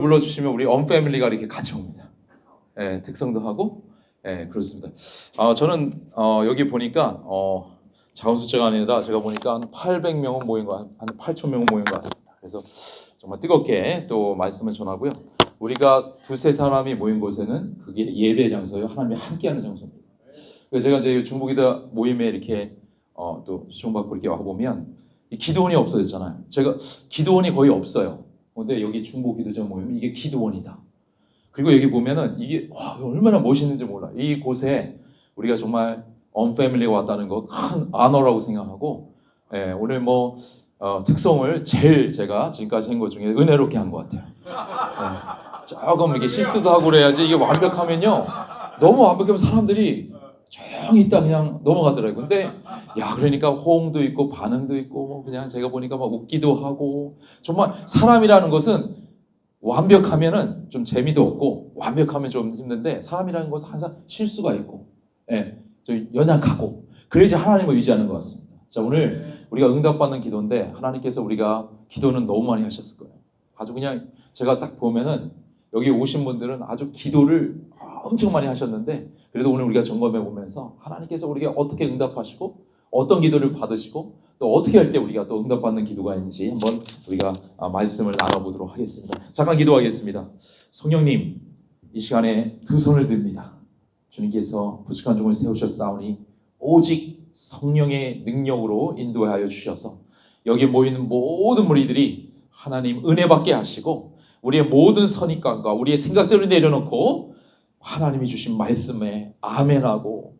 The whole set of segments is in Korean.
불러주시면 우리 언패밀리가 이렇게 같이 옵니다. 예, 특성도 하고, 예, 그렇습니다. 저는 여기 보니까 작은 숫자가 아니라 제가 보니까 한 800명은 모인 거, 한 8,000명은 모인 것 같습니다. 그래서 정말 뜨겁게 또 말씀을 전하고요. 우리가 두세 사람이 모인 곳에는 그게 예배 장소예요. 하나님이 함께하는 장소입니다. 그래서 제가 이제 중보기도 모임에 이렇게 또 수종받고 이렇게 와 보면 기도원이 없어졌잖아요. 제가 기도원이 거의 없어요. 근데 여기 중보기도자 모임은 이게 기도원이다. 그리고 여기 보면은 이게 얼마나 멋있는지 몰라. 이 곳에 우리가 정말 언패밀리가 왔다는 거 큰 아너라고 생각하고, 예, 오늘 특성을 제일 제가 지금까지 한 것 중에 은혜롭게 한 것 같아요. 예, 조금 이게 실수도 하고 그래야지 이게 완벽하면요, 너무 완벽하면 사람들이 조용히 있다 그냥 넘어가더라고요. 근데 그러니까 호응도 있고 반응도 있고 그냥 제가 보니까 막 웃기도 하고, 정말 사람이라는 것은 완벽하면은 좀 재미도 없고 완벽하면 좀 힘든데, 사람이라는 것은 항상 실수가 있고, 예, 좀 연약하고, 그래야지 하나님을 의지하는 것 같습니다. 자, 오늘 우리가 응답받는 기도인데 하나님께서 우리가 기도는 너무 많이 하셨을 거예요. 아주 그냥 제가 딱 보면은 여기 오신 분들은 아주 기도를 엄청 많이 하셨는데, 그래도 오늘 우리가 점검해 보면서 하나님께서 우리가 어떻게 응답하시고 어떤 기도를 받으시고 또 어떻게 할 때 우리가 또 응답받는 기도가 있는지 한번 우리가 말씀을 나눠보도록 하겠습니다. 잠깐 기도하겠습니다. 성령님, 이 시간에 두 손을 듭니다. 주님께서 부족한 종을 세우셨사오니 오직 성령의 능력으로 인도하여 주셔서 여기 모이는 모든 무리들이 하나님 은혜 받게 하시고, 우리의 모든 선입관과 우리의 생각들을 내려놓고 하나님이 주신 말씀에 아멘하고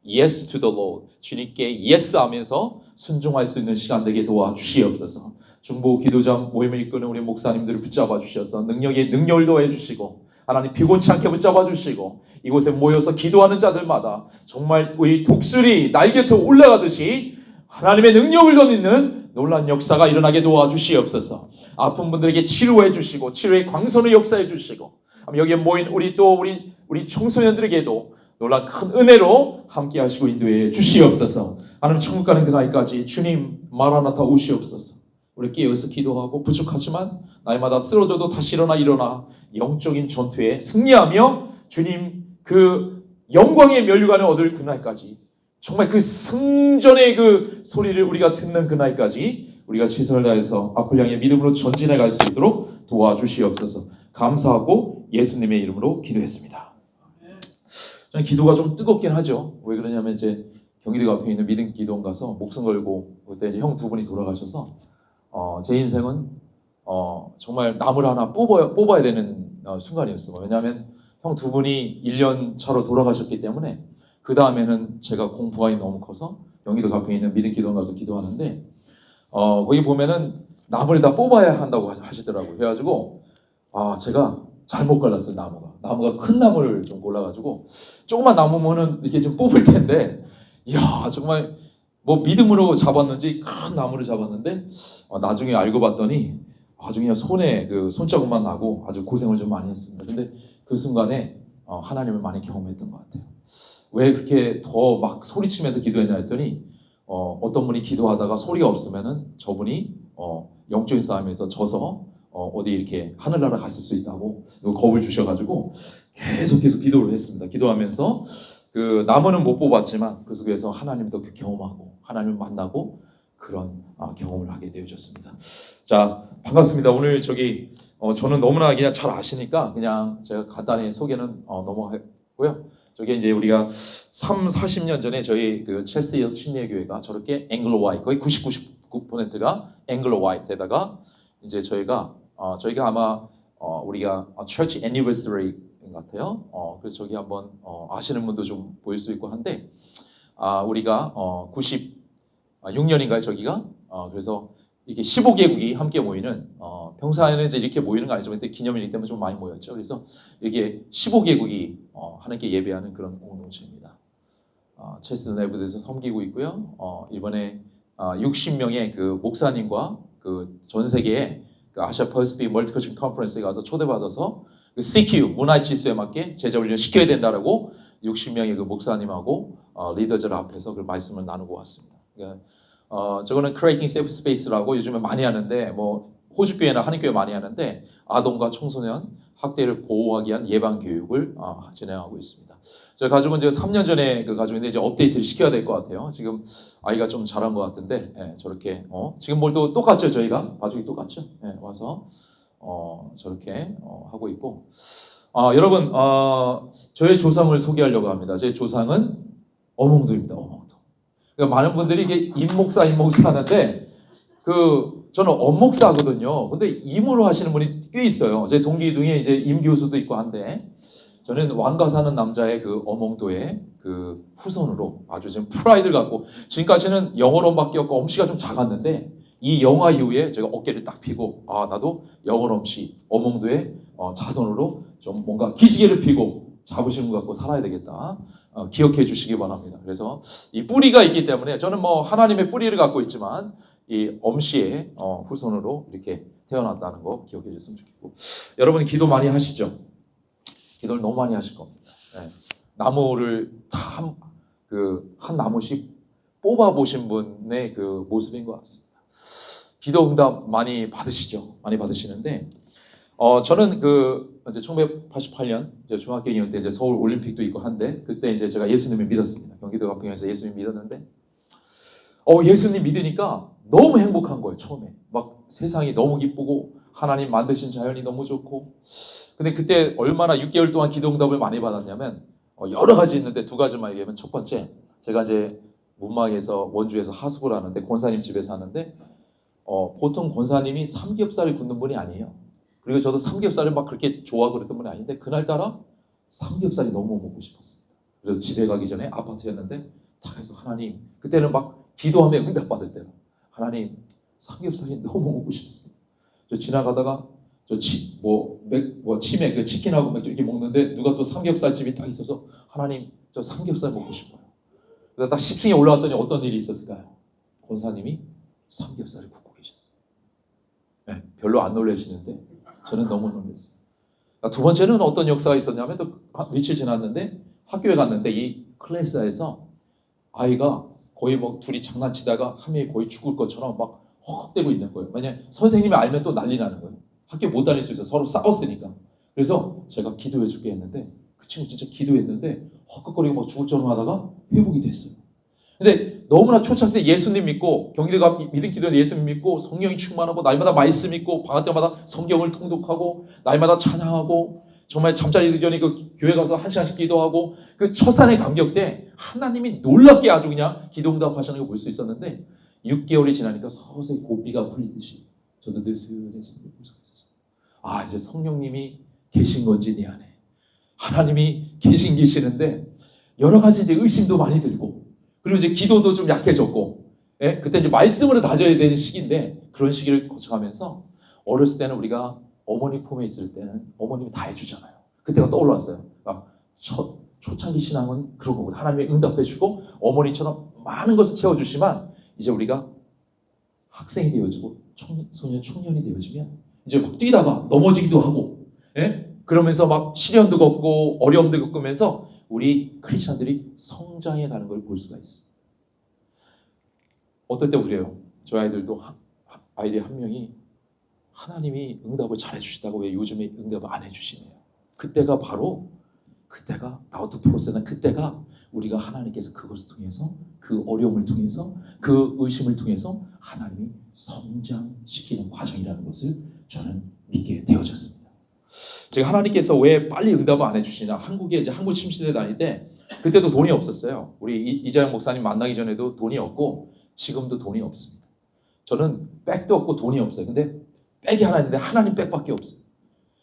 Yes to the Lord, 주님께 yes 하면서 순종할 수 있는 시간 되게 도와주시옵소서. 중보 기도자 모임을 이끄는 우리 목사님들을 붙잡아 주셔서 능력을 더해 주시고, 하나님 피곤치 않게 붙잡아 주시고, 이곳에 모여서 기도하는 자들마다 정말 우리 독수리 날개 터 올라가듯이 하나님의 능력을 거두는 놀라운 역사가 일어나게 도와주시옵소서. 아픈 분들에게 치료해 주시고 치료의 광선을 역사해 주시고, 여기에 모인 우리 청소년들에게도 놀라운 큰 은혜로 함께 하시고 인도해 주시옵소서. 하나님 천국 가는 그날까지 주님 마라나타 오시옵소서. 우리 깨어서 기도하고 부족하지만 날마다 쓰러져도 다시 일어나 영적인 전투에 승리하며 주님 그 영광의 면류관을 얻을 그날까지, 정말 그 승전의 그 소리를 우리가 듣는 그날까지 우리가 최선을 다해서 앞을 향해 믿음으로 전진해 갈 수 있도록 도와주시옵소서. 감사하고 예수님의 이름으로 기도했습니다. 저는 기도가 좀 뜨겁긴 하죠. 왜 그러냐면 이제 경기도 앞에 있는 믿음 기도원 가서 목숨 걸고 그때 이제 형 두 분이 돌아가셔서 제 인생은 정말 나무를 하나 뽑아야 되는 순간이었어요. 왜냐하면 형 두 분이 1년 차로 돌아가셨기 때문에 그 다음에는 제가 공부가 너무 커서 경기도 앞에 있는 믿음 기도원 가서 기도하는데, 거기 보면은 나무를 다 뽑아야 한다고 하시더라고요. 그래가지고 제가 잘못 골랐어요. 나무가 큰 나무를 좀 골라가지고, 조그만 나무면은 이렇게 좀 뽑을 텐데, 정말 믿음으로 잡았는지 큰 나무를 잡았는데, 나중에 알고 봤더니 아주 그냥 손에 그 손자국만 나고 아주 고생을 좀 많이 했습니다. 근데 그 순간에 하나님을 많이 경험했던 것 같아요. 왜 그렇게 더 막 소리치면서 기도했냐 했더니, 어떤 분이 기도하다가 소리가 없으면은 저분이 영적인 싸움에서 져서 어디 이렇게 하늘나라 갔을 수 있다고 겁을 주셔가지고 계속 기도를 했습니다. 기도하면서 그 나무는 못 뽑았지만 그 속에서 하나님도 경험하고 하나님을 만나고 그런 경험을 하게 되어졌습니다. 자, 반갑습니다. 오늘 저는 너무나 그냥 잘 아시니까 그냥 제가 간단히 소개는 넘어가고요. 저게 이제 우리가 40년 전에 저희 그 첼시 침례교회가 저렇게 앵글로 화이트, 거의 99%가 앵글로 화이트에다가 이제 저희가 아마 우리가 Church Anniversary 같아요. 그래서 저기 한번 아시는 분도 좀 보일 수 있고 한데, 우리가 96년인가요 저기가? 그래서 이렇게 15개국이 함께 모이는, 평소에는 이제 이렇게 모이는 거 아니지만 그때 기념일이기 때문에 좀 많이 모였죠. 그래서 이게 15개국이 하나님께 예배하는 그런 공동체입니다. 첼시 내부에서 섬기고 있고요. 이번에 60명의 그 목사님과 그 전 세계에 그 아시아 퍼시픽 멀티컬처럴 컨퍼런스에 가서 초대받아서 그 CQ 문화 지수에 맞게 제자 훈련 시켜야 된다라고 60명의 그 목사님하고 리더들 앞에서 그 말씀을 나누고 왔습니다. 그러니까 저거는 Creating Safe Space라고 요즘에 많이 하는데 호주 교회나 한인 교회 많이 하는데 아동과 청소년 학대를 보호하기 위한 예방 교육을 진행하고 있습니다. 저희 가족은 이제 3년 전에 그 가족인데 이제 업데이트를 시켜야 될 것 같아요. 지금 아이가 좀 자란 것 같은데 저렇게 지금 뭘또 똑같죠 저희가 가족이 똑같죠. 와서 저렇게 하고 있고 여러분 저의 조상을 소개하려고 합니다. 제 조상은 어몽도입니다. 어몽도. 그러니까 많은 분들이 이게 임목사 하는데 저는 엄목사거든요. 근데 임으로 하시는 분이 꽤 있어요. 제 동기 중에 이제 임 교수도 있고 한데 저는 왕가 사는 남자의 그 어몽도의 그 후손으로 아주 지금 프라이드를 갖고 지금까지는 영어로밖에 없고 엄씨가 좀 작았는데 이 영화 이후에 제가 어깨를 딱 펴고 나도 영어 엄씨 어몽도의 자손으로 좀 뭔가 기지개를 펴고 자부심을 갖고 살아야 되겠다. 기억해 주시기 바랍니다. 그래서 이 뿌리가 있기 때문에 저는 뭐 하나님의 뿌리를 갖고 있지만 이 엄씨의 후손으로 이렇게 태어났다는 거 기억해 줬으면 좋겠고 여러분 기도 많이 하시죠? 기도를 너무 많이 하실 겁니다. 나무를 다 한 나무씩 뽑아 보신 분의 그 모습인 것 같습니다. 기도 응답 많이 받으시죠? 많이 받으시는데 저는 이제 1988년 중학교 2학년 때 이제 서울 올림픽도 있고 한데 그때 이제 제가 예수님을 믿었습니다. 경기도 가평에서 예수님 믿었는데 예수님 믿으니까 너무 행복한 거예요. 처음에 막 세상이 너무 기쁘고 하나님 만드신 자연이 너무 좋고 근데 그때 얼마나 6개월 동안 기도 응답을 많이 받았냐면 여러 가지 있는데 두 가지만 얘기하면 첫 번째 제가 이제 문막에서 원주에서 하숙을 하는데 권사님 집에서 하는데 보통 권사님이 삼겹살을 굽는 분이 아니에요. 그리고 저도 삼겹살을 막 그렇게 좋아하고 그랬던 분이 아닌데 그날따라 삼겹살이 너무 먹고 싶었습니다. 그래서 집에 가기 전에 아파트였는데 다 해서 하나님 그때는 막 기도하며 응답받을 때로 하나님 삼겹살이 너무 먹고 싶습니다. 저 지나가다가 치맥 그 치킨하고 맥주 이렇게 먹는데 누가 또 삼겹살집이 딱 있어서 하나님 저 삼겹살 먹고 싶어요. 그래서 딱 10층에 올라왔더니 어떤 일이 있었을까요? 권사님이 삼겹살을 굽고 계셨어요. 별로 안 놀라시는데 저는 너무 놀랐어요. 두 번째는 어떤 역사가 있었냐면 또 며칠 지났는데 학교에 갔는데 이 클래스에서 아이가 거의 뭐 둘이 장난치다가 한 명이 거의 죽을 것처럼 막 헉헉대고 있는 거예요. 만약에 선생님이 알면 또 난리 나는 거예요. 학교 못 다닐 수 있어요. 서로 싸웠으니까. 그래서 제가 기도해 줄게 했는데 그 친구 진짜 기도했는데 헉헉거리고 막 죽을 뻔 하다가 회복이 됐어요. 근데 너무나 초창기 때 예수님 믿고 경기도가 믿음 기도에 예수님 믿고 성령이 충만하고 날마다 말씀 믿고 방학 때마다 성경을 통독하고 날마다 찬양하고 정말 잠자리 늦기 전에 그 교회 가서 1시간씩 기도하고 그 첫산의 감격 때 하나님이 놀랍게 아주 그냥 기도 응답하시는 걸 볼 수 있었는데 6개월이 지나니까 서서히 고비가 풀리듯이 저도 느슨해지는 걸 볼 수가 있었어요. 이제 성령님이 계신 건지 내 안에 하나님이 계시는데 여러 가지 이제 의심도 많이 들고 그리고 이제 기도도 좀 약해졌고 그때 이제 말씀으로 다져야 되는 시기인데 그런 시기를 거쳐가면서 어렸을 때는 우리가 어머니 품에 있을 때는 어머님이 다 해주잖아요. 그때가 떠올랐어요. 초창기 신앙은 그런 거고 하나님이 응답해주고 어머니처럼 많은 것을 채워주시만 이제 우리가 학생이 되어지고 청년이 되어지면 이제 막 뛰다가 넘어지기도 하고 그러면서 막 시련도 겪고 어려움도 겪으면서 우리 크리스천들이 성장해 가는 걸 볼 수가 있어요. 어떨 때 그래요. 저희 아이들도 아이들 한 명이 하나님이 응답을 잘 해주시다고 왜 요즘에 응답을 안 해주시네요. 그때가 나우트 프로세스는 그때가 우리가 하나님께서 그것을 통해서 그 어려움을 통해서 그 의심을 통해서 하나님이 성장시키는 과정이라는 것을 저는 믿게 되어졌습니다. 제가 하나님께서 왜 빨리 응답을 안 해주시나 한국에 이제 한국 침시대 다닐 때 그때도 돈이 없었어요. 우리 이자영 목사님 만나기 전에도 돈이 없고 지금도 돈이 없습니다. 저는 백도 없고 돈이 없어요. 근데 백이 하나 있는데 하나님 백밖에 없어요.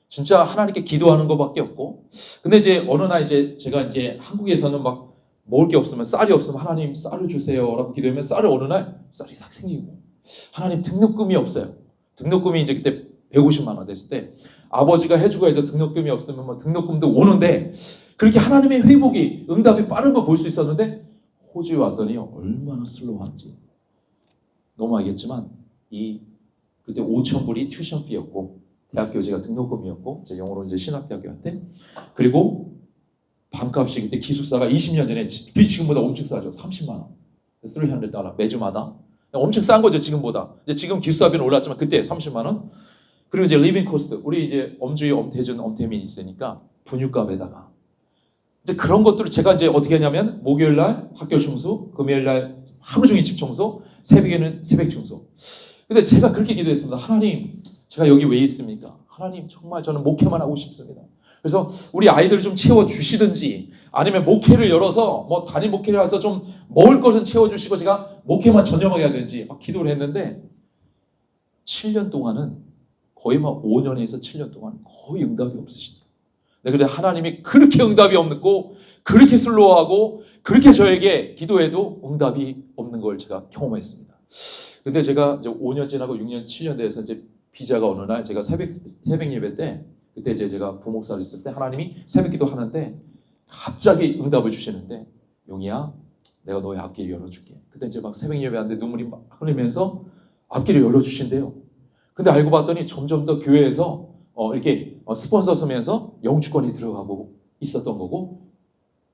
진짜 하나님께 기도하는 것밖에 없고 근데 이제 어느 날 이제 제가 이제 한국에서는 막 먹을 게 없으면 쌀이 없으면 하나님 쌀을 주세요라고 기도하면 쌀을 어느 날 쌀이 싹 생기고 하나님 등록금이 없어요. 등록금이 이제 그때 150만 원 됐을 때 아버지가 해주고 해서 등록금이 없으면 뭐 등록금도 오는데 그렇게 하나님의 회복이 응답이 빠른 거 볼 수 있었는데 호주에 왔더니 얼마나 슬로우한지 너무 알겠지만 그때 5,000불이 튜션비였고 대학교 제가 등록금이었고 제 영어로 이제 신학대학교 때 그리고 반값이 그때 기숙사가 20년 전에 지금보다 엄청 싸죠. 30만 원, $300 매주마다 엄청 싼 거죠 지금보다. 이제 지금 기숙사비는 올랐지만 그때 30만 원. 그리고 이제 리빙 코스트, 우리 이제 엄주희, 엄태준, 엄태민 있으니까 분유값에다가 이제 그런 것들을 제가 이제 어떻게 하냐면 목요일 날 학교 청소, 금요일 날 하루 종일 집 청소, 새벽에는 새벽 청소. 근데 제가 그렇게 기도했습니다. 하나님, 제가 여기 왜 있습니까? 하나님, 정말 저는 목회만 하고 싶습니다. 그래서 우리 아이들을 좀 채워주시든지 아니면 목회를 열어서 뭐 단임 목회를 해서 좀 먹을 것은 채워주시고 제가 목회만 전념하게 하든지 막 기도를 했는데 7년 동안은 거의 막 5년에서 7년 동안 거의 응답이 없으시다. 근데 하나님이 그렇게 응답이 없고 그렇게 슬로우하고 그렇게 저에게 기도해도 응답이 없는 걸 제가 경험했습니다. 근데 제가 이제 5년 지나고 6년, 7년 돼서 이제 비자가 어느 날 제가 새벽 예배 때 그때 이제 제가 부목사를 있을 때 하나님이 새벽 기도 하는데 갑자기 응답을 주시는데 용이야, 내가 너의 앞길을 열어줄게. 그때 이제 막 새벽 예배하는데 눈물이 막 흘리면서 앞길을 열어주신대요. 근데 알고 봤더니 점점 더 교회에서 이렇게 스폰서 쓰면서 영주권이 들어가고 있었던 거고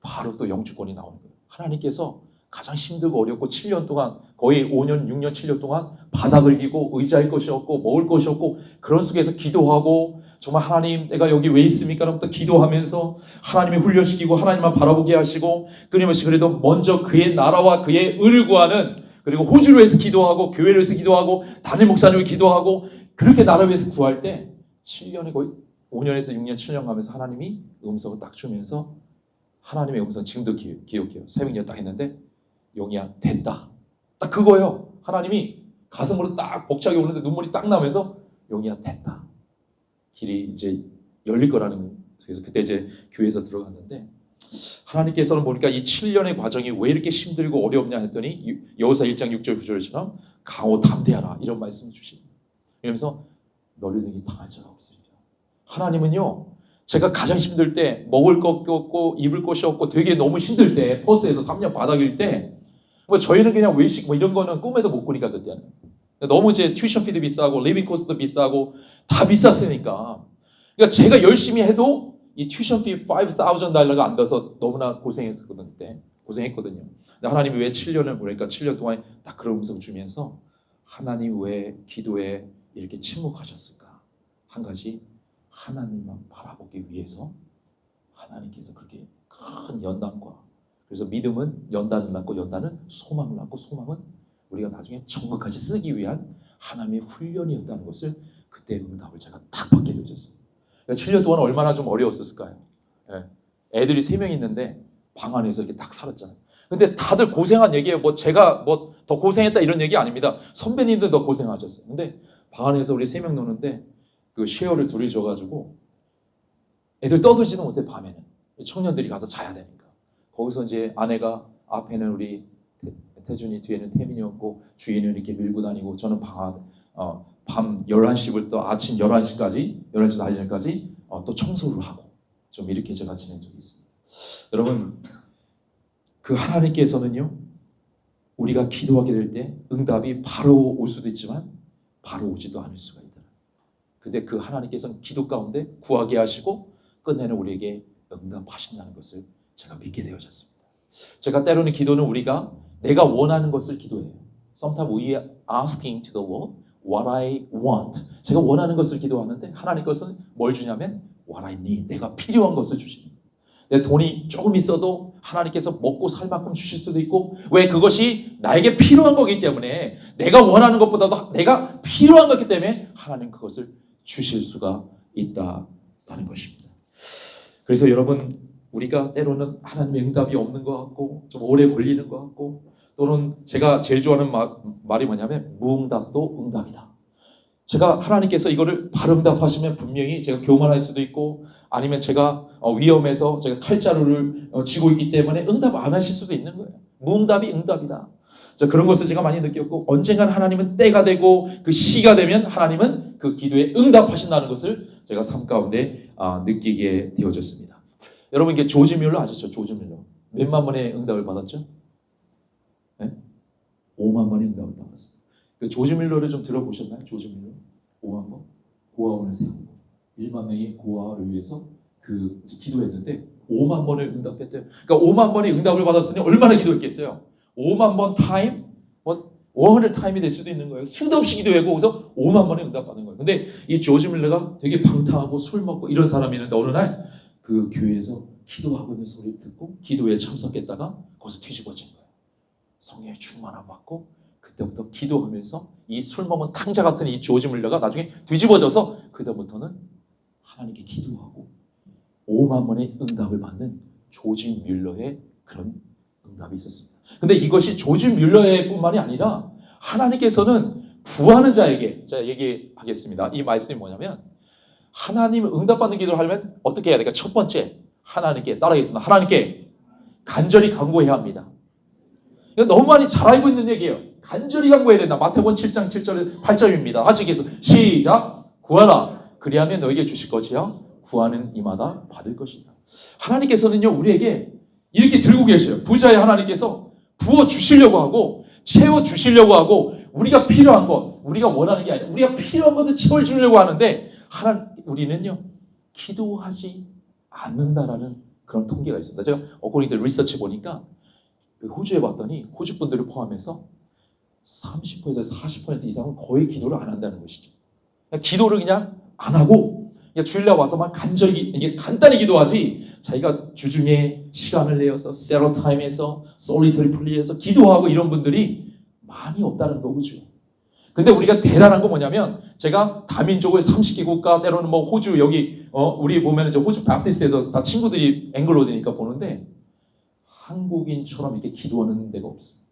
바로 또 영주권이 나오는 거예요. 하나님께서 가장 힘들고 어렵고 7년 동안 거의 5년, 6년, 7년 동안 바닥을 기고 의자일 것이 없고 먹을 것이 없고 그런 속에서 기도하고 정말 하나님 내가 여기 왜 있습니까? 라고 기도하면서 하나님이 훈련시키고 하나님만 바라보게 하시고 끊임없이 그래도 먼저 그의 나라와 그의 의를 구하는 그리고 호주로 해서 기도하고 교회를 해서 기도하고 담임 목사님을 기도하고 그렇게 나라를 위해서 구할 때 7년이 거의 5년에서 6년, 7년 가면서 하나님이 음성을 딱 주면서 하나님의 음성 지금도 기억해요. 새벽에 딱 했는데 용이야 됐다. 딱 그거예요. 하나님이 가슴으로 딱 벅차게 오는데 눈물이 딱 나면서 용이야 됐다. 길이 이제 열릴 거라는 그래서 그때 이제 교회에서 들어갔는데 하나님께서는 보니까 이 7년의 과정이 왜 이렇게 힘들고 어렵냐 했더니 여호수아 1장 6절 9절처럼 강호 담대하라 이런 말씀을 주십니다. 이러면서 너희 능히 당할 자가 없습니다. 하나님은요 제가 가장 힘들 때 먹을 것 없고 입을 것이 없고 되게 너무 힘들 때 버스에서 3년 바닥일 때 뭐 저희는 그냥 외식 뭐 이런 거는 꿈에도 못 꾸니까 그때는 너무 이제 튜이션비도 비싸고 리빙 코스트도 비싸고 다 비쌌으니까 그러니까 제가 열심히 해도 이 튜이션비 $5,000가 안 돼서 너무나 고생했거든요. 그때 고생했거든요. 근데 하나님이 왜 7년을 보니까 7년 동안 딱 그런 음성 주면서 하나님 왜 기도에 이렇게 침묵하셨을까? 한 가지 하나님만 바라보기 위해서 하나님께서 그렇게 큰 연단과 그래서 믿음은 연단을 낳고 연단은 소망을 낳고 소망은 우리가 나중에 천국까지 쓰기 위한 하나님의 훈련이었다는 것을 그때 응답을 제가 딱 받게 되었어요. 그러니까 7년 동안 얼마나 좀 어려웠을까요? 예. 애들이 3명 있는데 방 안에서 이렇게 딱 살았잖아요. 근데 다들 고생한 얘기예요. 뭐 제가 뭐 더 고생했다 이런 얘기 아닙니다. 선배님들 더 고생하셨어요. 근데 방 안에서 우리 3명 노는데 그 쉐어를 둘이 줘가지고 애들 떠들지도 못해 밤에는 청년들이 가서 자야 되니까 거기서 이제 아내가 앞에는 우리 태준이 뒤에는 태민이었고 주인은 이렇게 밀고 다니고 저는 밤 11시부터 아침 11시까지 11시 낮에까지 또 청소를 하고 좀 이렇게 제가 지낸 적이 있습니다. 여러분 그 하나님께서는요 우리가 기도하게 될 때 응답이 바로 올 수도 있지만 바로 오지도 않을 수가 있다. 근데 그 하나님께서는 기도 가운데 구하게 하시고 끝내는 우리에게 응답하신다는 것을 제가 믿게 되어졌습니다. 제가 때로는 기도는 우리가 내가 원하는 것을 기도해요. Sometimes we are asking to the Lord what I want. 제가 원하는 것을 기도하는데 하나님 것은 뭘 주냐면 what I need. 내가 필요한 것을 주십니다. 내 돈이 조금 있어도 하나님께서 먹고 살 만큼 주실 수도 있고 왜 그것이 나에게 필요한 거기 때문에 내가 원하는 것보다도 내가 필요한 거기 때문에 하나님 그것을 주실 수가 있다는 것입니다. 그래서 여러분 우리가 때로는 하나님의 응답이 없는 것 같고 좀 오래 걸리는 것 같고 또는 제가 제일 좋아하는 말이 뭐냐면 무응답도 응답이다. 제가 하나님께서 이거를 바로 응답하시면 분명히 제가 교만할 수도 있고 아니면 제가 위험해서 제가 칼자루를 쥐고 있기 때문에 응답 안 하실 수도 있는 거예요. 무응답이 응답이다. 그런 것을 제가 많이 느꼈고 언젠간 하나님은 때가 되고 그 시가 되면 하나님은 그 기도에 응답하신다는 것을 제가 삶 가운데 느끼게 되어졌습니다. 여러분 이게 조지 뮬러 아시죠? 조지 뮬러 몇만 번의 응답을 받았죠? 네? 5만 번의 응답을 받았어요. 그 조지 뮬러를 좀 들어보셨나요? 조지 뮬러 5만 번 고아원을 세우고 1만 명의 고아를 위해서 그 기도했는데 5만 번을 응답했대요. 그러니까 5만 번의 응답을 받았으니 얼마나 기도했겠어요? 5만 번 타임 100타임이 될 수도 있는 거예요. 수도 없이 기도하고 거기서 5만 번에 응답받는 거예요. 근데 이 조지 밀러가 되게 방탕하고 술 먹고 이런 사람이 있는데 어느 날 그 교회에서 기도하고 있는 소리를 듣고 기도에 참석했다가 거기서 뒤집어진 거예요. 성령의 충만 안 받고 그때부터 기도하면서 이 술 먹은 탕자 같은 이 조지 밀러가 나중에 뒤집어져서 그다음부터는 하나님께 기도하고 5만 번의 응답을 받는 조지 밀러의 그런 응답이 있었습니다. 근데 이것이 조지 밀러의 뿐만이 아니라 하나님께서는 구하는 자에게, 제가 얘기하겠습니다. 이 말씀이 뭐냐면 하나님 응답받는 기도를 하려면 어떻게 해야 될까? 첫 번째, 하나님께 따라하겠습니다. 하나님께 간절히 간구해야 합니다. 이거 너무 많이 잘 알고 있는 얘기예요. 간절히 간구해야 된다. 마태복음 7장 7절 8절입니다. 하시겠어. 시작. 구하라. 그리하면 너에게 주실 것이야. 구하는 이마다 받을 것이다. 하나님께서는요 우리에게 이렇게 들고 계셔요. 부자의 하나님께서 부어 주시려고 하고 채워 주시려고 하고 우리가 필요한 것, 우리가 원하는 게 아니라 우리가 필요한 것을 채워주려고 하는데 우리는요 기도하지 않는다라는 그런 통계가 있습니다. 제가 어코닝 리서치 보니까 호주에 봤더니 호주 분들을 포함해서 30%에서 40% 이상은 거의 기도를 안 한다는 것이죠. 기도를 그냥 안 하고 그냥 주일날 와서만 이게 간단히 기도하지 자기가 주중에 시간을 내어서 세러타임에서 솔리터리 플리에서 기도하고 이런 분들이 많이 없다는 거죠. 근데 우리가 대단한 건 뭐냐면 제가 다민족의 30개 국가 때로는 뭐 호주 여기 우리 보면 이제 호주 바프티스트에서 다 친구들이 앵글로드니까 보는데 한국인처럼 이렇게 기도하는 데가 없습니다.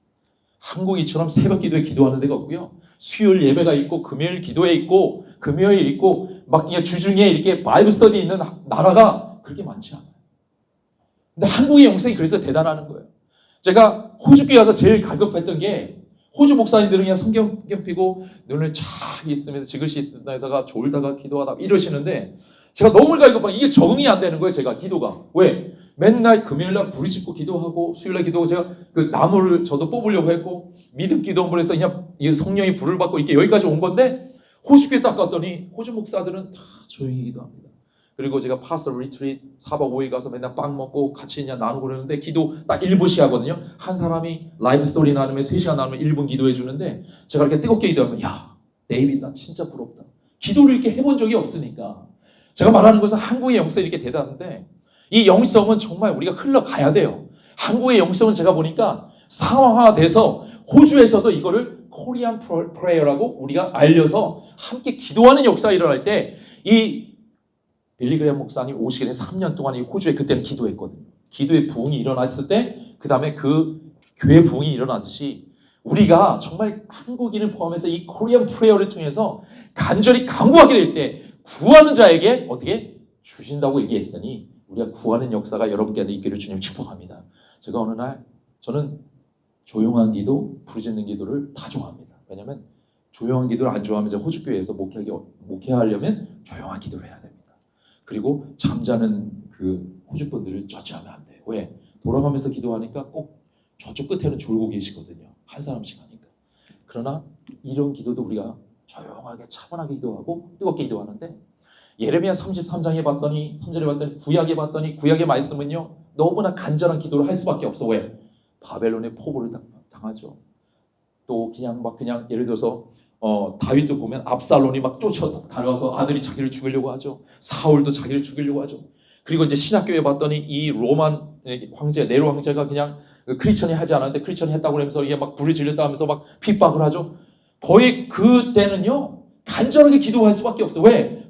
한국인처럼 새벽 기도에 기도하는 데가 없고요. 수요일 예배가 있고 금요일 기도회 있고 금요일 있고 막 그냥 주중에 이렇게 바이블 스터디 있는 나라가 그렇게 많지 않아요. 근데 한국의 영성이 그래서 대단하는 거예요. 제가 호주교회 와서 제일 갈급했던 게 호주 목사님들은 그냥 성경 펴고 눈을 쫙 있으면서 지글씨 있으다가 졸다가 기도하다 이러시는데 제가 너무 갈급한 이게 적응이 안 되는 거예요. 제가 기도가. 왜? 맨날 금요일날 부르짖고 기도하고 수요일날 기도하고 제가 그 나무를 저도 뽑으려고 했고 믿음 기도원에서 그냥 성령이 불을 받고 이렇게 여기까지 온 건데 호주교회 딱 갔더니 호주 목사들은 다 조용히 기도합니다. 그리고 제가 파스터 리트릿 4박 5일 가서 맨날 빵 먹고 같이 그냥 나누고 그러는데 기도 딱 1분씩 하거든요. 한 사람이 라이브 스토리 나누면 3시간 나누면 1분 기도해 주는데 제가 이렇게 뜨겁게 기도하면 야 데이빗 나 진짜 부럽다. 기도를 이렇게 해본 적이 없으니까 제가 말하는 것은 한국의 영성이 이렇게 대단한데 이 영성은 정말 우리가 흘러가야 돼요. 한국의 영성은 제가 보니까 상황화돼서 호주에서도 이거를 코리안 프레이어라고 우리가 알려서 함께 기도하는 역사가 일어날 때 이 빌리 그레이엄 목사님 오시기 전에 3년 동안 이 호주에 그때는 기도했거든요. 기도의 부흥이 일어났을 때 그 다음에 그 교회 부흥이 일어나듯이 우리가 정말 한국인을 포함해서 이 코리안 프레이어를 통해서 간절히 간구하게 될 때 구하는 자에게 어떻게 주신다고 얘기했으니 우리가 구하는 역사가 여러분께 있기를 주님 축복합니다. 제가 어느 날 저는 조용한 기도, 부르짖는 기도를 다 좋아합니다. 왜냐하면 조용한 기도를 안 좋아하면 호주교회에서 목회하려면 조용한 기도를 해야 됩니다. 그리고 잠자는 그 호주분들을 쫓아하면 안 돼요. 왜? 돌아가면서 기도하니까 꼭 저쪽 끝에는 졸고 계시거든요. 한 사람씩 하니까. 그러나 이런 기도도 우리가 조용하게 차분하게 기도하고 뜨겁게 기도하는데 예레미야 33장에 봤더니 3절에 봤더니 구약에 봤더니 구약의 말씀은요 너무나 간절한 기도를 할 수밖에 없어. 왜? 바벨론의 포부를 당하죠. 또 그냥 예를 들어서 다윗도 보면 압살론이 막 쫓아다녀와서 아들이 자기를 죽이려고 하죠. 사울도 자기를 죽이려고 하죠. 그리고 이제 신학교에 봤더니 이 로만 황제 네로 황제가 그냥 크리스천이 하지 않았는데 크리스천이 했다고 그러면서 이게 막 불을 질렸다 하면서 막 핍박을 하죠. 거의 그때는요 간절하게 기도할 수밖에 없어. 왜?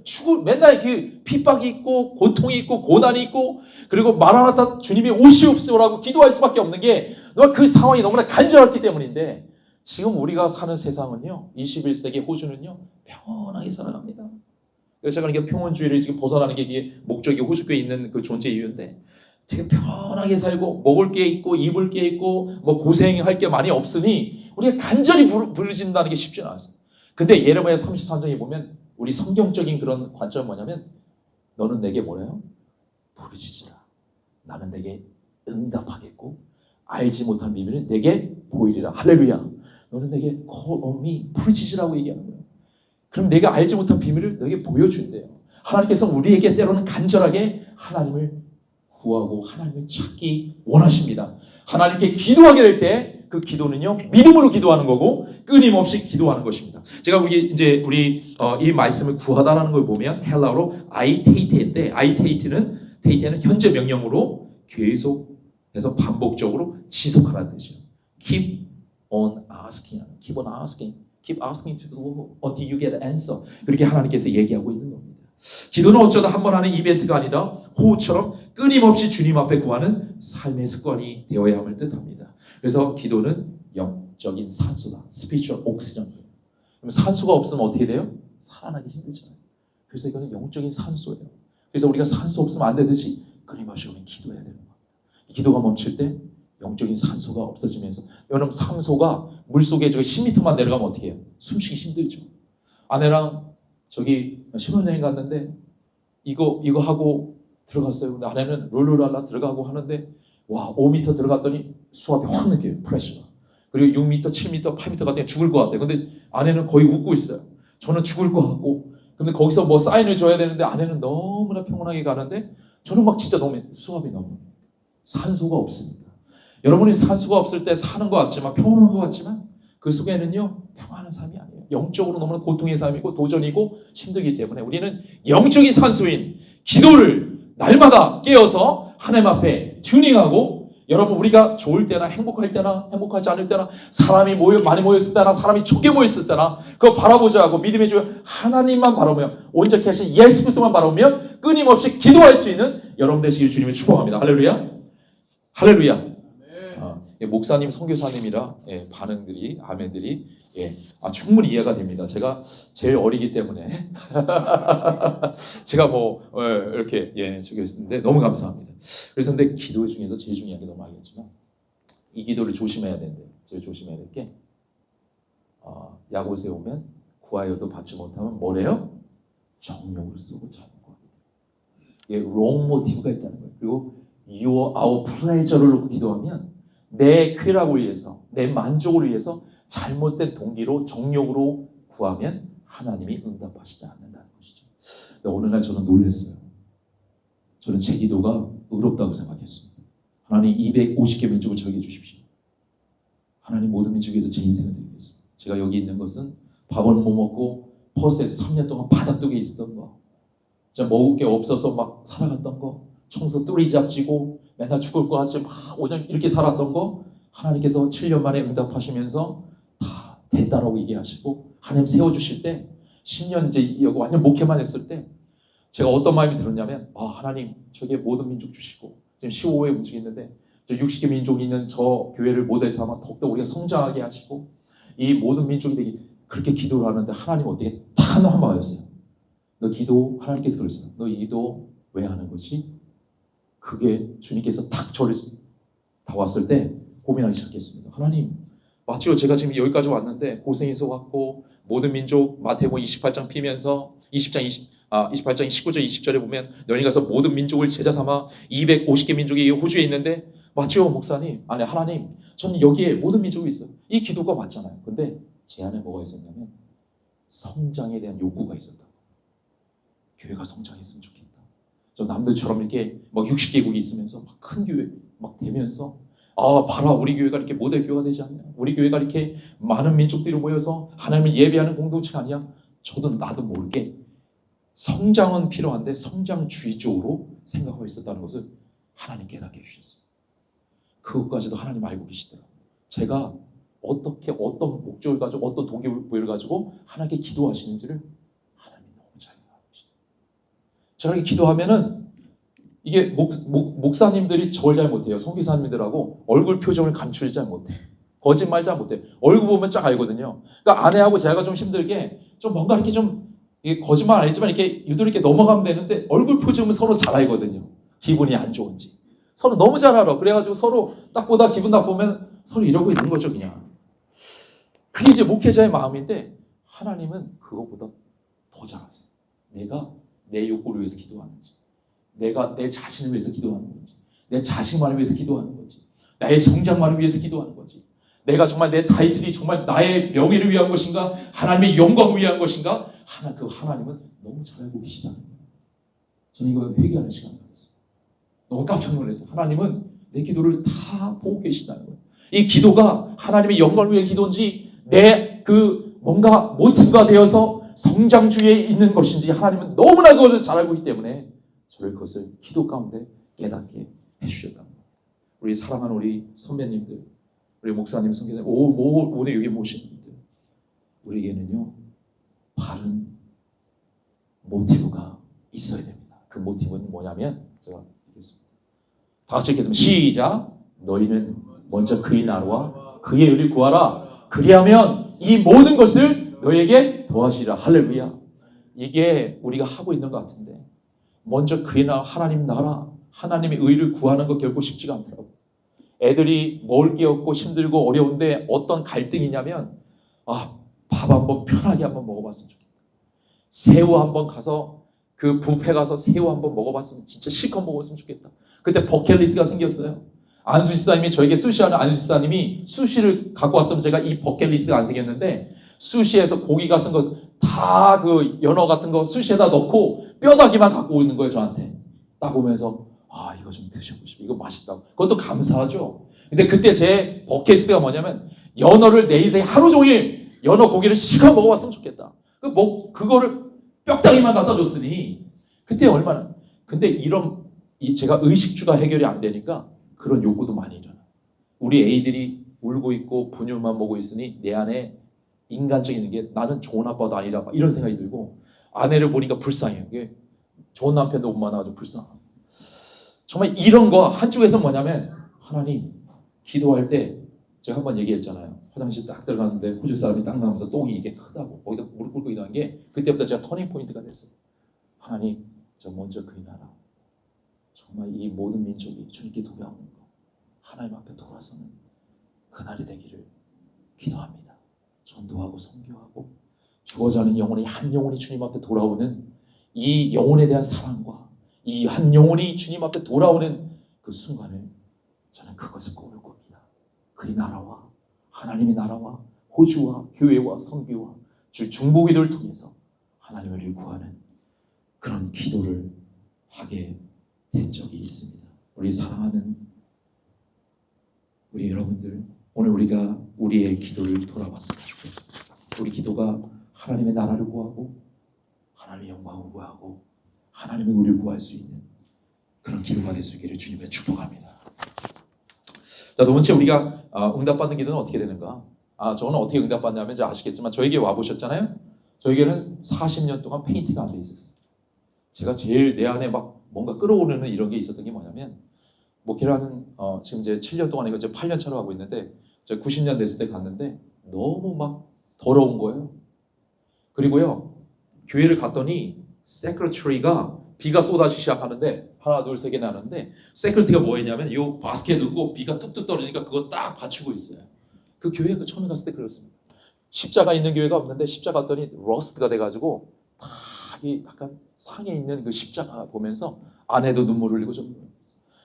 맨날 그 핍박이 있고 고통이 있고 고난이 있고 그리고 마라나타 주님이 오시옵소서라고 기도할 수밖에 없는 게 그 상황이 너무나 간절했기 때문인데 지금 우리가 사는 세상은요 21세기 호주는요 평온하게 살아갑니다. 그래서 제가 이게 평온주의를 지금 벗어나는 게 이게 목적이 호주교에 있는 그 존재 이유인데 되게 편하게 살고 먹을 게 있고 입을 게 있고 뭐 고생할 게 많이 없으니 우리가 간절히 부르짖는다는 게 쉽지 않았어요. 근데 예레미야 33장에 보면 우리 성경적인 그런 관점은 뭐냐면 너는 내게 뭐래요? 부르짖으라. 나는 내게 응답하겠고 알지 못한 비밀은 내게 보이리라. 할렐루야. 너는 내게 call on me 부르짖으라고 얘기하는 거예요. 그럼 내가 알지 못한 비밀을 너에게 보여준대요. 하나님께서 우리에게 때로는 간절하게 하나님을 구하고 하나님을 찾기 원하십니다. 하나님께 기도하게 될 때 그 기도는요 믿음으로 기도하는 거고 끊임없이 기도하는 것입니다. 제가 우리 이 말씀을 구하다라는 걸 보면 헬라어로 아이테이테인데 테이테는 현재 명령으로 계속해서 반복적으로 지속하라는 뜻이에요. Keep on asking, keep on asking, keep asking to do until you get an answer. 그렇게 하나님께서 얘기하고 있는 겁니다. 기도는 어쩌다 한 번 하는 이벤트가 아니라 호흡처럼 끊임없이 주님 앞에 구하는 삶의 습관이 되어야 함을 뜻합니다. 그래서 기도는 영적인 산소다. 스피리추얼 옥시전이에요. 그럼 산소가 없으면 어떻게 돼요? 살아나기 힘들잖아요. 그래서 이거는 영적인 산소예요. 그래서 우리가 산소 없으면 안 되듯이 끊임없이 우리는 기도해야 되는 겁니다. 기도가 멈출 때 영적인 산소가 없어지면서 여러분 산소가 물속에 저기 10m만 내려가면 어떻게 해요? 숨쉬기 힘들죠. 아내랑 저기 신혼여행 갔는데 이거 하고 들어갔어요. 근데 아내는 롤러랄라 들어가고 하는데 와 5m 들어갔더니 수압이 확 느껴요. 프레셔가. 그리고 6m, 7m, 8m 갔더니 죽을 것 같아요. 근데 아내는 거의 웃고 있어요. 저는 죽을 것 같고 근데 거기서 뭐 사인을 줘야 되는데 아내는 너무나 평온하게 가는데 저는 막 진짜 너무 수압이 너무 산소가 없으니까. 여러분이 산소가 없을 때 사는 것 같지만 평온한 것 같지만 그 속에는요 평안한 삶이 아니에요. 영적으로 너무나 고통의 삶이고 도전이고 힘들기 때문에 우리는 영적인 산소인 기도를 날마다 깨어서 하나님 앞에 튜닝하고 여러분 우리가 좋을 때나 행복할 때나 행복하지 않을 때나 사람이 많이 모였을 때나 사람이 적게 모였을 때나 그거 바라보자 하고 믿음의 주 하나님만 바라보며 온전히 하신 예수 그리스도만 바라보며 끊임없이 기도할 수 있는 여러분 되시길 주님을 축복합니다. 할렐루야. 할렐루야. 목사님, 선교사님이라 반응들이, 아멘들이 충분히 이해가 됩니다. 제가 제일 어리기 때문에 제가 이렇게 저기 했는데 너무 감사합니다. 그래서 근데 기도 중에서 제일 중요한 게 너무 알겠지만 이 기도를 조심해야 되는데 제일 조심해야 될 게 야고보서에 오면 구하여도 받지 못하면 뭐래요? 정욕을 쓰고 자는 거예요. 이게 wrong motive가 있다는 거예요. 그리고 our pleasure를 놓고 기도하면 내 쾌락을 위해서, 내 만족을 위해서 잘못된 동기로 정욕으로 구하면 하나님이 응답하시지 않는다는 것이죠. 근데 어느 날 저는 놀랐어요. 저는 제 기도가 의롭다고 생각했습니다. 하나님 250개 민족을 저에게 주십시오. 하나님 모든 민족 위해서 제 인생을 드리겠습니다. 제가 여기 있는 것은 밥을 못 먹고 퍼스에서 3년 동안 바닥둑에 있었던 거, 진짜 먹을 게 없어서 막 살아갔던 거, 청소 뚜리잡지고 맨날 죽을 것 같이 막 5년 이렇게 살았던 거 하나님께서 7년 만에 응답하시면서 다 됐다라고 얘기하시고 하나님 세워주실 때 10년 이제 여기 완전 목회만 했을 때 제가 어떤 마음이 들었냐면 하나님 저게 모든 민족 주시고 지금 15회 움직이는데 저 60개 민족이 있는 저 교회를 모델 삼아 더욱더 우리가 성장하게 하시고 이 모든 민족이 되게 그렇게 기도를 하는데 하나님 어떻게 다 한번 받았어요. 너 기도 하나님께서 그러셨어요. 너 이 기도 왜 하는 거지? 그게 주님께서 딱 저를 다 왔을 때 고민하기 시작했습니다. 하나님 맞죠? 제가 지금 여기까지 왔는데 고생해서 왔고 모든 민족 마태복음 28장 피면서 28장 19절 20절에 보면 너희 가서 모든 민족을 제자 삼아 250개 민족이 호주에 있는데 맞죠 목사님? 아니 하나님 저는 여기에 모든 민족이 있어요. 이 기도가 맞잖아요. 근데 제 안에 뭐가 있었냐면 성장에 대한 욕구가 있었다. 교회가 성장했으면 좋겠다. 저 남들처럼 이렇게 막 60개국이 있으면서 막 큰 교회 막 되면서 봐라 우리 교회가 이렇게 모델 교회가 되지 않냐. 우리 교회가 이렇게 많은 민족들이 모여서 하나님을 예배하는 공동체가 아니야. 나도 모르게 성장은 필요한데 성장주의적으로 생각하고 있었다는 것을 하나님 깨닫게 해주셨어요. 그것까지도 하나님 알고 계시더라고요. 제가 어떻게 어떤 목적을 가지고 어떤 동기부여를 가지고 하나님께 기도하시는지를 하나님이 너무 잘 알고 계시더라고요. 저렇게 기도하면은 이게 목사님들이 저를 잘 못해요. 선교사님들하고 얼굴 표정을 감추지 잘 못해. 거짓말 잘 못해. 얼굴 보면 쫙 알거든요. 그러니까 아내하고 제가 좀 힘들게 좀 뭔가 이렇게 좀 이게 거짓말 아니지만 이렇게 유도리 이렇게 넘어가면 되는데 얼굴 표정은 서로 잘 알거든요. 기분이 안 좋은지. 서로 너무 잘 알아. 그래가지고 서로 딱 보다 기분 나쁘면 서로 이러고 있는 거죠, 그냥. 그게 이제 목회자의 마음인데 하나님은 그거보다 더 잘 아세요. 내가 내 욕구를 위해서 기도하는지, 내가 내 자신을 위해서 기도하는 건지, 내 자식만을 위해서 기도하는 건지, 나의 성장만을 위해서 기도하는 건지, 내가 정말 내 타이틀이 정말 나의 명예를 위한 것인가, 하나님의 영광을 위한 것인가, 하나님은 너무 잘 알고 계시다는 거예요. 저는 이거 회개하는 시간을 가졌어요. 너무 깜짝 놀랐어요. 하나님은 내 기도를 다 보고 계시다는 거예요. 이 기도가 하나님의 영광을 위해 기도인지 내 그 뭔가 모티브가 되어서 성장주의에 있는 것인지 하나님은 너무나 그것을 잘 알고 있기 때문에 저를 그것을 기도 가운데 깨닫게 해주셨답니다. 우리 사랑하는 우리 선배님들, 우리 목사님, 선교사님, 오늘 여기 모신 분들, 우리에게는요 바른 모티브가 있어야 됩니다. 그 모티브는 뭐냐면 제가 읽겠습니다. 다 같이 읽겠습니다. 시작. 너희는 먼저 그의 나라와 그의 의를 구하라. 그리하면 이 모든 것을 너희에게 더하시라. 할렐루야. 이게 우리가 하고 있는 것 같은데 먼저 그의 나라, 하나님 나라, 하나님의 의를 구하는 거 결코 쉽지가 않더라고요. 애들이 먹을 게 없고 힘들고 어려운데 어떤 갈등이냐면 밥 한번 편하게 한번 먹어봤으면 좋겠다. 새우 한번 가서 그 뷔페 가서 새우 한번 먹어봤으면 진짜 실컷 먹었으면 좋겠다. 그때 버킷리스트가 생겼어요. 안수 집사님이 저에게 수시하는 안수 집사님이 수시를 갖고 왔으면 제가 이 버킷리스트가 안 생겼는데 수시에서 고기 같은 거 다 그 연어 같은 거 수시에다 넣고 뼈다귀만 갖고 오는 거예요. 저한테 딱 오면서 이거 좀 드셔보고 싶어. 이거 맛있다고. 그것도 감사하죠. 근데 그때 제 버킷리스트가 뭐냐면 연어를 내 인생에 하루 종일 연어 고기를 실컷 먹어봤으면 좋겠다. 그거를 뼈다귀만 갖다 줬으니 그때 얼마나. 근데 제가 의식주가 해결이 안 되니까 그런 욕구도 많이 일어나. 우리 애들이 울고 있고 분유만 먹고 있으니 내 안에 인간적인 게 나는 좋은 아빠도 아니라 이런 생각이 들고 아내를 보니까 불쌍해요. 이게 좋은 남편도 못 만나가지고 불쌍하고. 정말 이런 거 한쪽에서 뭐냐면 하나님 기도할 때 제가 한번 얘기했잖아요. 화장실 딱 들어갔는데 호주 사람이 딱 나오면서 똥이 이게 크다고 거기다 무릎 꿇고 기도한 게 그때부터 제가 터닝 포인트가 됐어요. 하나님 저 먼저 그의 나라 정말 이 모든 민족이 주님께 돌아오는 거 하나님 앞에 돌아서는 그날이 되기를 기도합니다. 전도하고 선교하고 죽어져 가는 영혼이 한 영혼이 주님 앞에 돌아오는 이 영혼에 대한 사랑과 이 한 영혼이 주님 앞에 돌아오는 그 순간을 저는 그것을 꿈을 꿉니다. 그의 나라와 하나님의 나라와 호주와 교회와 선교와 주 중보기도를 통해서 하나님을 구하는 그런 기도를 하게 된 적이 있습니다. 우리 사랑하는 우리 여러분들, 오늘 우리가 우리의 기도를 돌아봤으면 좋겠습니다. 우리 기도가 하나님의 나라를 구하고 하나님의 영광을 구하고 하나님의 의를 구할 수 있는 그런 기도가 될 수 있기를 주님의 축복합니다. 자, 두 번째 우리가 응답받는 기도는 어떻게 되는가? 저는 어떻게 응답받냐면 이제 아시겠지만 저에게 와보셨잖아요. 저에게는 40년 동안 페인트가 안 돼 있었어요. 제가 제일 내 안에 막 뭔가 끌어오르는 이런 게 있었던 게 뭐냐면 목회라는 지금 이제 7년 동안 이거 이제 8년 차로 하고 있는데 제가 90년 됐을 때 갔는데 너무 막 더러운 거예요. 그리고요 교회를 갔더니 세크리터리가 비가 쏟아지기 시작하는데 하나 둘 세 개 나는데 세크리터리가 뭐 했냐면 이 바스켓 두고 비가 뚝뚝 떨어지니까 그거 딱 받치고 있어요. 그 교회가 처음에 갔을 때 그랬습니다. 십자가 있는 교회가 없는데 십자가 갔더니 러스트가 돼가지고 이 약간 상에 있는 그 십자가 보면서 아내도 눈물 흘리고 좀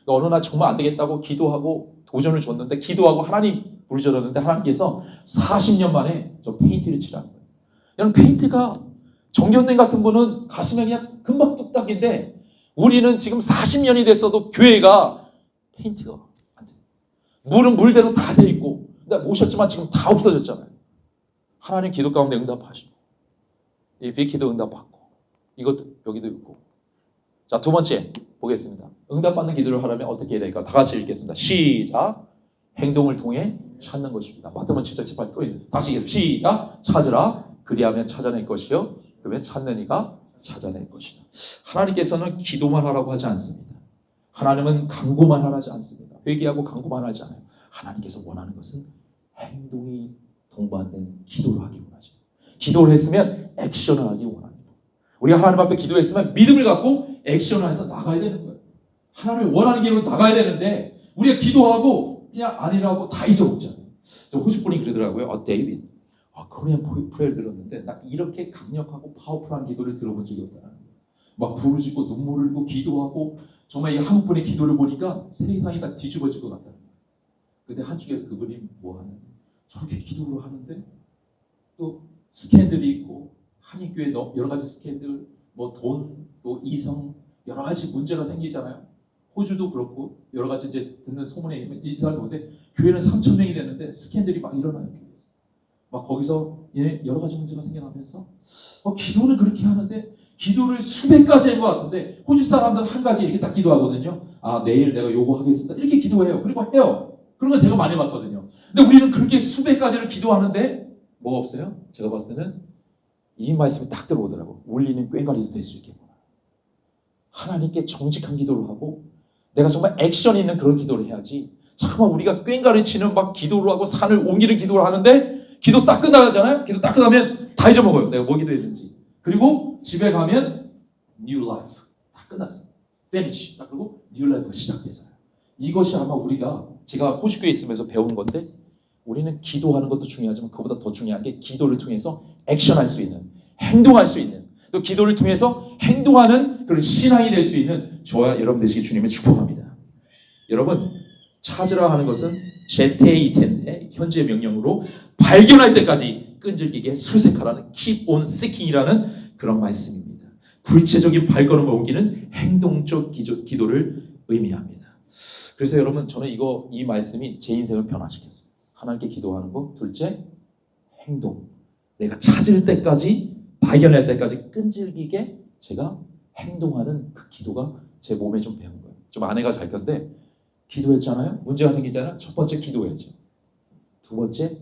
어느 날 정말 안 되겠다고 기도하고 도전을 줬는데 기도하고 하나님 부르짖었는데 하나님께서 40년 만에 저 페인트를 칠하는 거예요. 이런 페인트가 정견님 같은 분은 가시면 그냥 금방 뚝딱인데 우리는 지금 40년이 됐어도 교회가 페인트가 안 돼요. 물은 물대로 다 새 있고 근데 모셨지만 지금 다 없어졌잖아요. 하나님 기도 가운데 응답하시고 이 빅기도 응답받고 이것도 여기도 있고. 자, 두 번째 보겠습니다. 응답받는 기도를 하려면 어떻게 해야 될까? 다 같이 읽겠습니다. 시작. 행동을 통해 찾는 것입니다. 마태복음 7장 18절 또 읽습니다. 다시 시작. 찾으라. 그리하면 찾아낼 것이요. 그러면 찾는 이가 찾아낼 것이다. 하나님께서는 기도만 하라고 하지 않습니다. 하나님은 간구만 하지 않습니다. 회개하고 간구만 하지 않아요. 하나님께서 원하는 것은 행동이 동반된 기도를 하기 원하죠. 기도를 했으면 액션을 하기 원합니다. 우리가 하나님 앞에 기도했으면 믿음을 갖고 액션을 해서 나가야 되는 거예요. 하나님이 원하는 길로 나가야 되는데 우리가 기도하고 그냥 아니라고 다 잊어먹잖아요. 저 호주분이 그러더라고요. 데이빗, 코리안 프레이를 들었는데 나 이렇게 강력하고 파워풀한 기도를 들어본 적이 없다는 거예요. 막 부르짖고 눈물을 흘리고 기도하고 정말 이 한 분의 기도를 보니까 세상이 다 뒤집어질 것 같다는 거예요. 근데 한쪽에서 그분이 뭐 하는 저렇게 기도를 하는데 또 스캔들이 있고 한인교회 여러 가지 스캔들, 뭐 돈, 또 이성 여러 가지 문제가 생기잖아요. 호주도 그렇고 여러 가지 이제 듣는 소문에 의하면 이 사람이 오는데 교회는 3,000명이 됐는데 스캔들이 막 일어나요. 교회에서. 막 거기서 여러 가지 문제가 생겨나면서 기도는 그렇게 하는데 기도를 수백 가지 한 것 같은데 호주 사람들은 한 가지 이렇게 딱 기도하거든요. 아 내일 내가 요거 하겠습니다. 이렇게 기도해요. 그리고 해요. 그런 건 제가 많이 봤거든요. 근데 우리는 그렇게 수백 가지를 기도하는데 뭐가 없어요? 제가 봤을 때는 이 말씀이 딱 들어오더라고. 울리는 꽹과리도 될 수 있겠구나. 하나님께 정직한 기도를 하고 내가 정말 액션이 있는 그런 기도를 해야지. 참아 우리가 꽹과리 치는 막 기도를 하고 산을 옮기는 기도를 하는데 기도 딱 끝나잖아요. 기도 딱 끝나면 다 잊어먹어요. 내가 뭐 기도했는지. 그리고 집에 가면 new life 다 끝났어요. finish 딱 그리고 new life가 시작되잖아요. 이것이 아마 우리가 제가 호주교에 있으면서 배운 건데 우리는 기도하는 것도 중요하지만 그보다 더 중요한 게 기도를 통해서 액션할 수 있는 행동할 수 있는 또 기도를 통해서 행동하는 그런 신앙이 될 수 있는 저와 여러분 되시기 주님의 축복합니다. 여러분 찾으라 하는 것은 제테이텐의 현재 명령으로 발견할 때까지 끈질기게 수색하라는 keep on seeking이라는 그런 말씀입니다. 구체적인 발걸음을 옮기는 행동적 기도를 의미합니다. 그래서 여러분 저는 이 말씀이 제 인생을 변화시켰어요. 하나님께 기도하는 거, 둘째 행동. 내가 찾을 때까지 발견할 때까지 끈질기게 제가 행동하는 그 기도가 제 몸에 좀 배운 거예요. 좀 아내가 잘 건데 기도했잖아요. 문제가 생기잖아요. 첫 번째 기도해야죠. 두 번째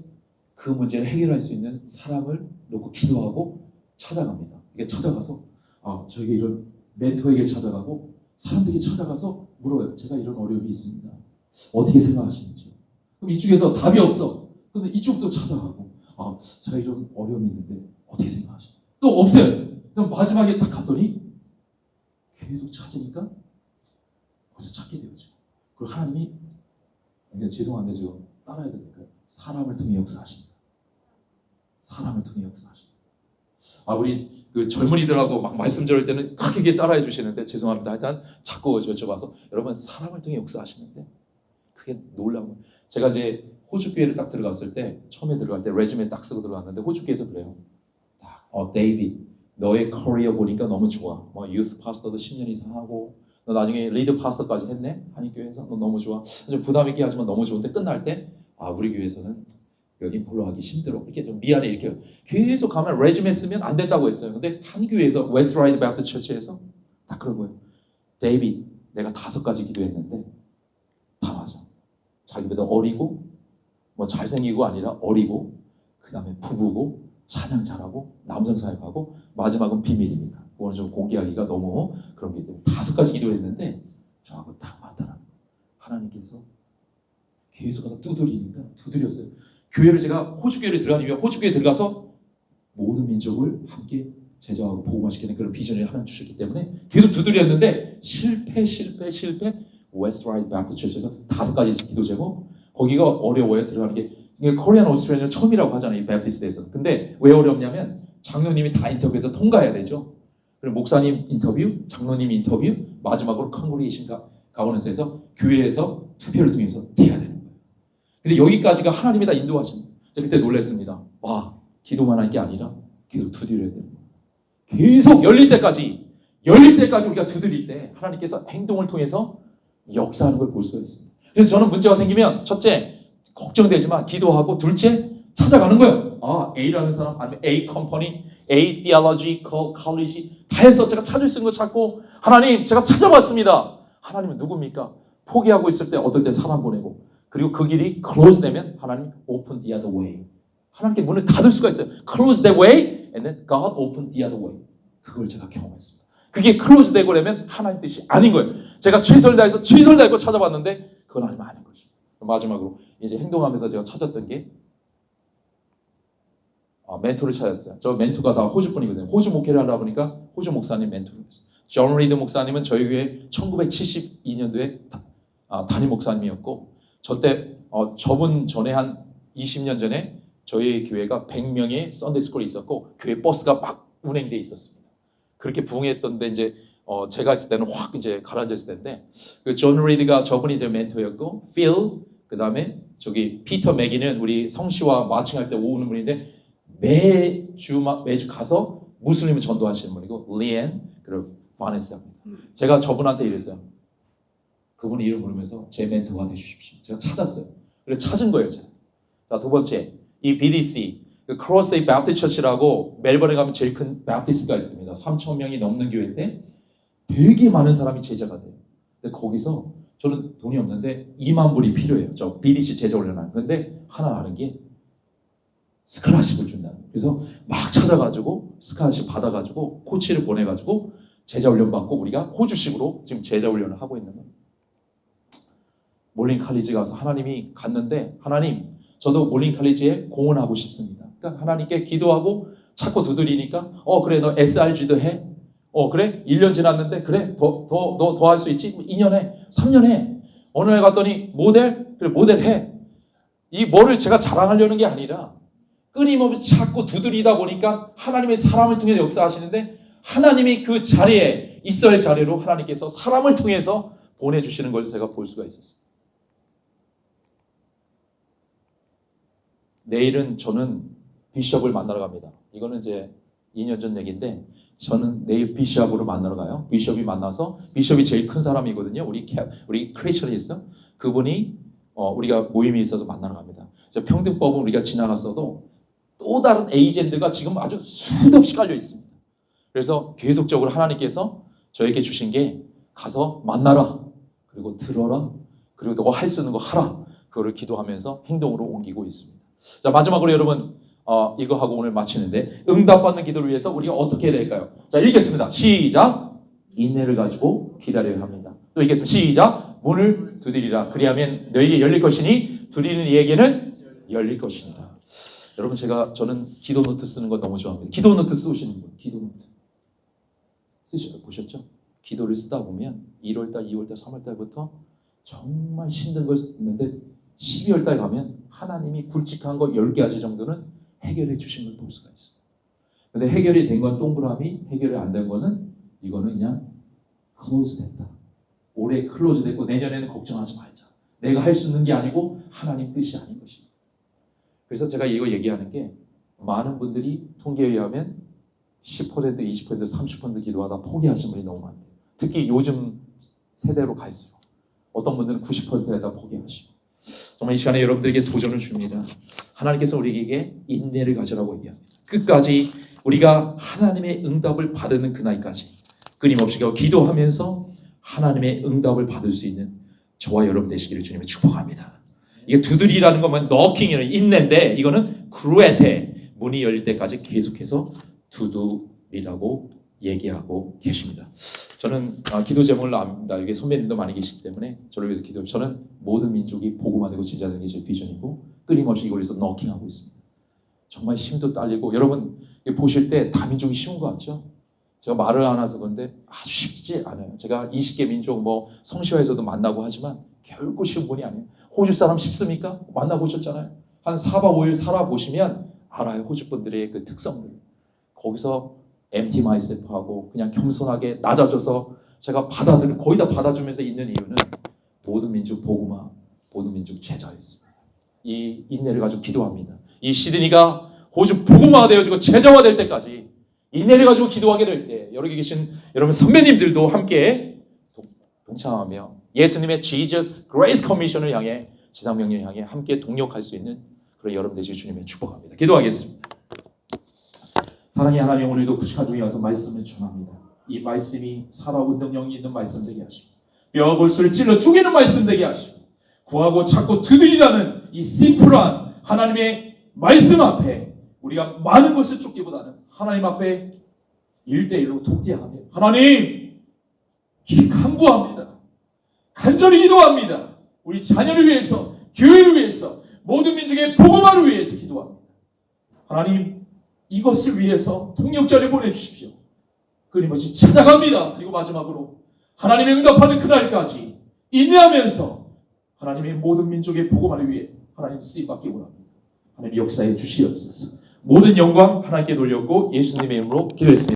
그 문제를 해결할 수 있는 사람을 놓고 기도하고 찾아갑니다. 이게 찾아가서 저에게 이런 멘토에게 찾아가고 사람들에게 찾아가서 물어요. 제가 이런 어려움이 있습니다. 어떻게 생각하시는지. 그럼 이쪽에서 답이 없어. 그럼 이쪽도 찾아가고 제가 이런 어려움이 있는데 어떻게 생각하시나요? 또 없어요. 그럼 마지막에 딱 갔더니 계속 찾으니까 거기서 찾게 되죠. 그리고 하나님이 죄송한데 지금 따라야 되니까요. 사람을 통해 역사하십니다. 사람을 통해 하십니다. 우리 그 젊은이들하고 막 말씀 들을 때는 크게 따라해 주시는데 죄송합니다. 하여튼 자꾸 여쭤봐서 여러분 사람을 통해 역사하시는데 그게 놀라운 거예요. 제가 이제 호주 교회를 딱 들어갔을 때 처음에 들어갈 때 레즈메 딱 쓰고 들어갔는데 호주 교회에서 그래요. 데이빗 너의 커리어 보니까 너무 좋아. 유스 파스터도 10년 이상 하고 너 나중에 리드 파스터까지 했네. 한인교회에서 너 너무 좋아. 좀 부담 있게 하지만 너무 좋은데 끝날 때 우리 교회에서는 여기 인폴로하기 힘들어. 이렇게 좀 미안해 이렇게 계속 가면 레즈메 쓰면 안 된다고 했어요. 근데 한 교회에서 웨스트라이드 배프티스트 처치에서 딱 그런 거예요. 데이빗 내가 5가지 기도했는데 다 맞아. 자기보다 어리고 잘생기고 아니라 어리고 그 다음에 부부고 찬양 잘하고 남성 사역하고 마지막은 비밀입니다. 그거는 좀 공개하기가 너무 그런 게 때문에 5가지 기도했는데 저하고 딱 맞더라. 하나님께서 계속 가서 두드렸어요. 교회를 제가 호주교회를 들어가기 위해 호주교회에 들어가서 모든 민족을 함께 제자하고 복음화시키는 그런 비전을 하나님 주셨기 때문에 계속 두드렸는데 실패 웨스트라이드 배프티스트 처치에서 5가지 기도 제목 거기가 어려워요. 들어가는 게 코리안 오스트레일리아 처음이라고 하잖아요. 이 배프티스트에서. 근데 왜 어렵냐면 장로님이 다 인터뷰해서 통과해야 되죠. 그리고 목사님 인터뷰, 장로님 인터뷰, 마지막으로 컨그레이션 가버넌스에서 교회에서 투표를 통해서 돼야 되는 거예요. 근데 여기까지가 하나님이 다 인도하시는 거예요. 제가 그때 놀랐습니다. 기도만 할 게 아니라 계속 두드려야 되는 거예요. 계속 열릴 때까지 우리가 두드릴 때 하나님께서 행동을 통해서 역사하는 걸 볼 수가 있습니다. 그래서 저는 문제가 생기면 첫째 걱정되지만 기도하고 둘째 찾아가는 거예요. A라는 사람 아니면 A 컴퍼니, A theological college 다 해서 제가 찾을 수 있는 거 찾고 하나님 제가 찾아봤습니다. 하나님은 누굽니까? 포기하고 있을 때 어떨 때 사람 보내고 그리고 그 길이 close 되면 하나님 open the other way. 하나님께 문을 닫을 수가 있어요. Close that way and then God open the other way. 그걸 제가 경험했습니다. 그게 close 되고 그러면 하나님 뜻이 아닌 거예요. 제가 최선을 다해서 찾아봤는데 그건 하나님 아닌 거죠. 마지막으로 이제 행동하면서 제가 찾았던 게 멘토를 찾았어요. 저 멘토가 다 호주 분이거든요. 호주 목회를 하다 보니까 호주 목사님 멘토였어요. 존 리드 목사님은 저희 교회 1972년도에 담임 목사님이었고 저분 전에 한 20년 전에 저희 교회가 100명의 썬데이 스쿨이 있었고 교회 버스가 막 운행돼 있었습니다. 그렇게 부흥했던데 이제 제가 있을 때는 확 이제 가라앉았을 텐데 그 존 리드가 저분이 제 멘토였고 필 그다음에 저기 피터 맥기는 우리 성씨와 마칭할 때 오는 분인데 매주 가서 무슬림을 전도하시는 분이고 리앤 그리고 바네스입니다. 제가 저분한테 이랬어요. 그분 이름 부르면서 제 멘토가 되주십시오. 제가 찾았어요. 그래서 찾은 거예요. 제가. 자, 두 번째, 이 BDC, 그 크로스웨이 바프티스트 처치라고 멜버른에 가면 제일 큰 바프티스트가 있습니다. 3,000명이 넘는 교회인데 되게 많은 사람이 제자가 돼요. 근데 거기서 저는 돈이 없는데 2만 불이 필요해요. 저 BDC 제자 훈련하는. 근데 하나 아는 게 스칼라십을 준다는 거예요. 그래서 막 찾아가지고 스칼라십 받아가지고 코치를 보내가지고 제자 훈련 받고 우리가 호주식으로 지금 제자 훈련을 하고 있는 거예요. 몰린 칼리지 가서 하나님이 갔는데 하나님 저도 몰린 칼리지에 공헌하고 싶습니다. 그러니까 하나님께 기도하고 자꾸 두드리니까 그래 너 SRG도 해. 그래 1년 지났는데 그래 더 할 수 있지? 2년 해 3년 해. 어느 날 갔더니 모델? 그래 모델 해. 이 뭐를 제가 자랑하려는 게 아니라 끊임없이 자꾸 두드리다 보니까 하나님의 사람을 통해 역사하시는데 하나님이 그 자리에 있어야 할 자리로 하나님께서 사람을 통해서 보내주시는 걸 제가 볼 수가 있었어요. 내일은 저는 비숍을 만나러 갑니다. 이거는 이제 2년 전 얘기인데 저는 내일 비숍으로 만나러 가요. 비숍이 만나서 비숍이 제일 큰 사람이거든요. 우리 크리스천리스트 그분이 우리가 모임이 있어서 만나러 갑니다. 평등법은 우리가 지나갔어도 또 다른 에이젠트가 지금 아주 수도 없이 깔려 있습니다. 그래서 계속적으로 하나님께서 저에게 주신 게 가서 만나라. 그리고 들어라. 그리고 너가 할 수 있는 거 하라. 그거를 기도하면서 행동으로 옮기고 있습니다. 자, 마지막으로 여러분 이거 하고 오늘 마치는데 응답받는 기도를 위해서 우리가 어떻게 해야 될까요? 자, 읽겠습니다. 시작. 인내를 가지고 기다려야 합니다. 또 읽겠습니다. 시작. 문을 두드리라. 그리하면 너에게 열릴 것이니 두드리는 이에게는 열릴 것이니라. 여러분 저는 기도 노트 쓰는 거 너무 좋아합니다. 기도 노트 쓰시는 분, 기도 노트 보셨죠? 기도를 쓰다 보면 1월달, 2월달, 3월달부터 정말 힘든 걸 했는데 12월달 가면 하나님이 굵직한 거 10가지 정도는 해결해 주신 걸 볼 수가 있어요. 근데 해결이 된 건 동그라미, 해결이 안 된 거는 이거는 그냥 클로즈 됐다. 올해 클로즈 됐고 내년에는 걱정하지 말자. 내가 할 수 있는 게 아니고 하나님 뜻이 아닌 것이다. 그래서 제가 이거 얘기하는 게 많은 분들이 통계에 의하면 10%, 20%, 30% 기도하다 포기하신 분이 너무 많아요. 특히 요즘 세대로 갈수록 어떤 분들은 90%에다 포기하시고 정말 이 시간에 여러분들에게 도전을 줍니다. 하나님께서 우리에게 인내를 가지라고 얘기합니다. 끝까지 우리가 하나님의 응답을 받는 그날까지 끊임없이 기도하면서 하나님의 응답을 받을 수 있는 저와 여러분 되시기를 주님의 축복합니다. 이게 두드리라는 것만 너킹이라는 인내인데 이거는 크루에테 문이 열릴 때까지 계속해서 두드리라고 얘기하고 계십니다. 저는 기도 제목을 압니다. 여기 선배님도 많이 계시기 때문에 저를 위해서 기도. 저는 모든 민족이 복음화 되고 제자되는 게 제 비전이고 끊임없이 이걸 위해서 너킹하고 있습니다. 정말 힘도 딸리고 여러분 보실 때 다민족이 쉬운 것 같죠? 제가 말을 안 해서 그런데 아주 쉽지 않아요. 제가 20개 민족 성시화에서도 만나고 하지만 결코 쉬운 분이 아니에요. 호주 사람 쉽습니까? 만나보셨잖아요. 한 4박 5일 살아보시면 알아요. 호주 분들의 그 특성들. 거기서 empty myself하고 그냥 겸손하게 낮아져서 제가 거의 다 받아주면서 있는 이유는 모든 민족 복음화, 모든 민족 제자였습니다. 이 인내를 가지고 기도합니다. 이 시드니가 호주 복음화가 되어지고 제자화될 때까지 인내를 가지고 기도하게 될 때 여기 계신 여러분 선배님들도 함께 동참하며 예수님의 Jesus Grace Commission을 향해 지상명령을 향해 함께 동력할 수 있는 그런 여러분 되시길 주님의 축복합니다. 기도하겠습니다. 사랑의 하나님, 오늘도 구식한 중에 와서 말씀을 전합니다. 이 말씀이 살아온 능력이 있는 말씀 되게 하시고 뼈골수를 찔러 쪼개는 말씀 되게 하시고 구하고 찾고 두드리라는 이 심플한 하나님의 말씀 앞에 우리가 많은 것을 쫓기보다는 하나님 앞에 1대1로 독대하며 하나님 간구합니다. 간절히 기도합니다. 우리 자녀를 위해서, 교회를 위해서, 모든 민족의 복음화를 위해서 기도합니다. 하나님 이것을 위해서 통역자를 보내주십시오. 끊임없이 찾아갑니다. 그리고 마지막으로 하나님의 응답하는 그날까지 인내하면서 하나님의 모든 민족의 복음화를 위해 하나님 쓰임받기 원합니다. 하나님 역사에 주시옵소서. 모든 영광 하나님께 돌렸고 예수님의 이름으로 기도했습니다.